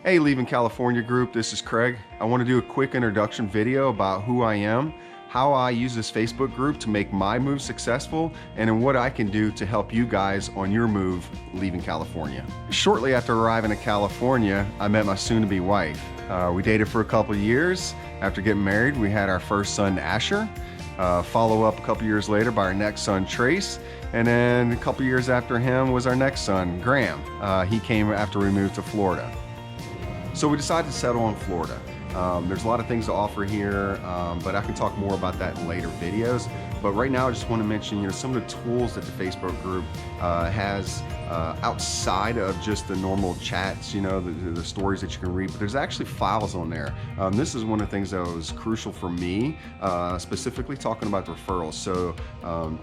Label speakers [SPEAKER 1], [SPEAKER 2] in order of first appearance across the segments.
[SPEAKER 1] Hey, Leaving California group, this is Craig. I want to do a quick introduction video about who I am, how I use this Facebook group to make my move successful, and then what I can do to help you guys on your move leaving California. Shortly after arriving in California, I met my soon-to-be wife. We dated for a couple of years. After getting married, we had our first son, Asher. Follow up a couple years later by our next son, Trace. And then a couple years after him was our next son, Graham. He came after we moved to Florida. So we decided to settle on Florida. There's a lot of things to offer here, but I can talk more about that in later videos. But right now I just want to mention, some of the tools that the Facebook group has outside of just the normal chats, the stories that you can read, but there's actually files on there. This is one of the things that was crucial for me, specifically talking about referrals. So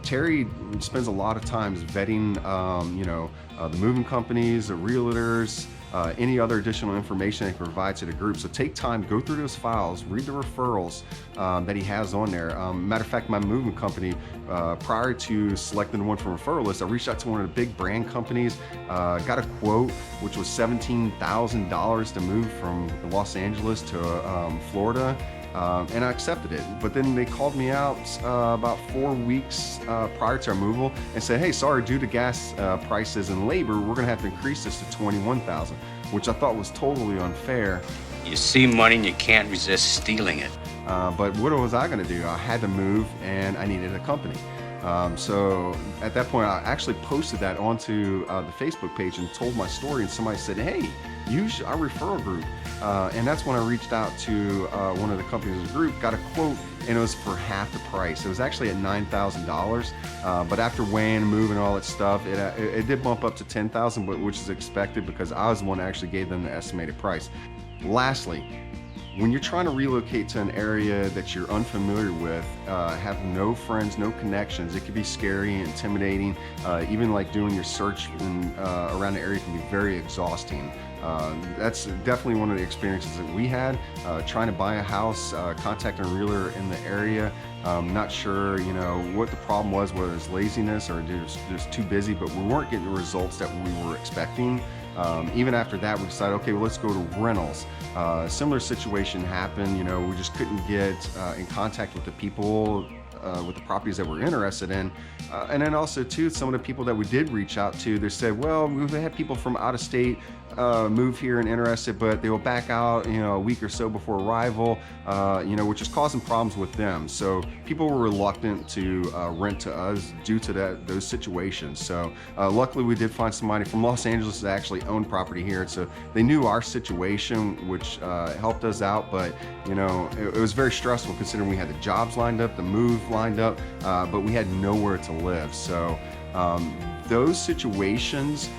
[SPEAKER 1] Terry spends a lot of times vetting, the moving companies, the realtors, any other additional information they can provide to the group. So take time, go through those files, read the referrals that he has on there. Matter of fact, my moving company, prior to selecting the one from referral list, I reached out to one of the big brand companies, got a quote, which was $17,000 to move from Los Angeles to Florida. And I accepted it. But then they called me out about 4 weeks prior to our removal and said, hey, sorry, due to gas prices and labor, we're gonna have to increase this to $21,000, which I thought was totally unfair.
[SPEAKER 2] You see money and you can't resist stealing it.
[SPEAKER 1] But what was I gonna do? I had to move and I needed a company. So at that point, I actually posted that onto the Facebook page and told my story, and somebody said, hey, use our referral group. And that's when I reached out to one of the companies in the group, got a quote, and it was for half the price. It was actually at $9,000, but after weighing and moving all that stuff, it did bump up to $10,000, but which is expected because I was the one that actually gave them the estimated price. Lastly, when you're trying to relocate to an area that you're unfamiliar with, have no friends, no connections, it can be scary, intimidating. Even like doing your search around the area can be very exhausting. That's definitely one of the experiences that we had, trying to buy a house, contacting a realtor in the area. Not sure, what the problem was, whether it's laziness or just too busy, but we weren't getting the results that we were expecting. Even after that, we decided, okay, well, let's go to rentals. Similar situation happened, we just couldn't get in contact with the people with the properties that we're interested in. And then also too, some of the people that we did reach out to, they said, well, we've had people from out of state move here and interested, but they will back out, a week or so before arrival, which is causing problems with them. So people were reluctant to rent to us due to those situations. So luckily we did find somebody from Los Angeles that actually owned property here. So they knew our situation, which helped us out, but it was very stressful considering we had the jobs lined up, the move lined up, but we had nowhere to live. So those situations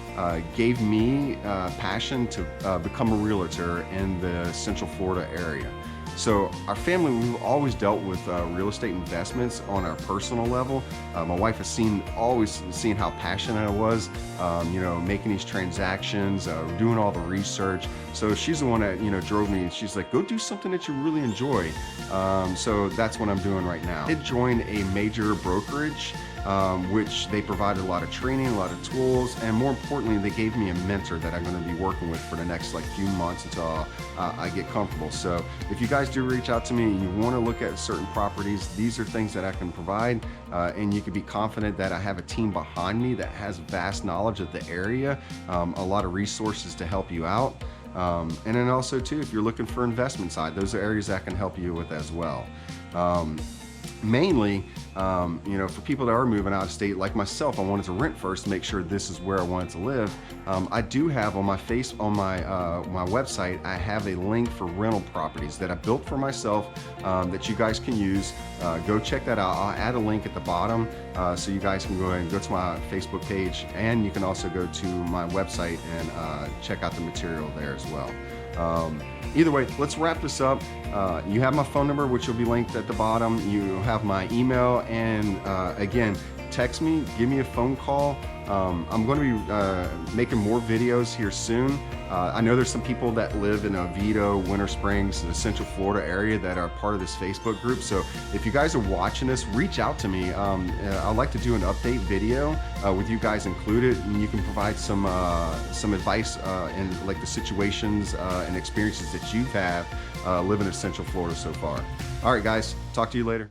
[SPEAKER 1] gave me passion to become a realtor in the Central Florida area. So our family, we've always dealt with real estate investments on our personal level. My wife has always seen how passionate I was, making these transactions, doing all the research. So she's the one that, drove me. She's like, go do something that you really enjoy. So that's what I'm doing right now. I did join a major brokerage, which they provided a lot of training, a lot of tools, and more importantly, they gave me a mentor that I'm going to be working with for the next few months until I get comfortable. So if you guys do reach out to me and you want to look at certain properties, these are things that I can provide, and you can be confident that I have a team behind me that has vast knowledge of the area, a lot of resources to help you out. And then also too, if you're looking for investment side, those are areas that I can help you with as well. Mainly, for people that are moving out of state, like myself, I wanted to rent first to make sure this is where I wanted to live. I do have on my my website, I have a link for rental properties that I built for myself that you guys can use. Go check that out. I'll add a link at the bottom so you guys can go ahead and go to my Facebook page, and you can also go to my website and check out the material there as well. Either way, let's wrap this up. You have my phone number, which will be linked at the bottom. You have my email, and again, text me, give me a phone call. I'm going to be making more videos here soon. I know there's some people that live in Oviedo, Winter Springs, the Central Florida area that are part of this Facebook group. So if you guys are watching this, reach out to me. I'd like to do an update video with you guys included, and you can provide some advice in like the situations and experiences that you've had living in Central Florida so far. All right, guys, talk to you later.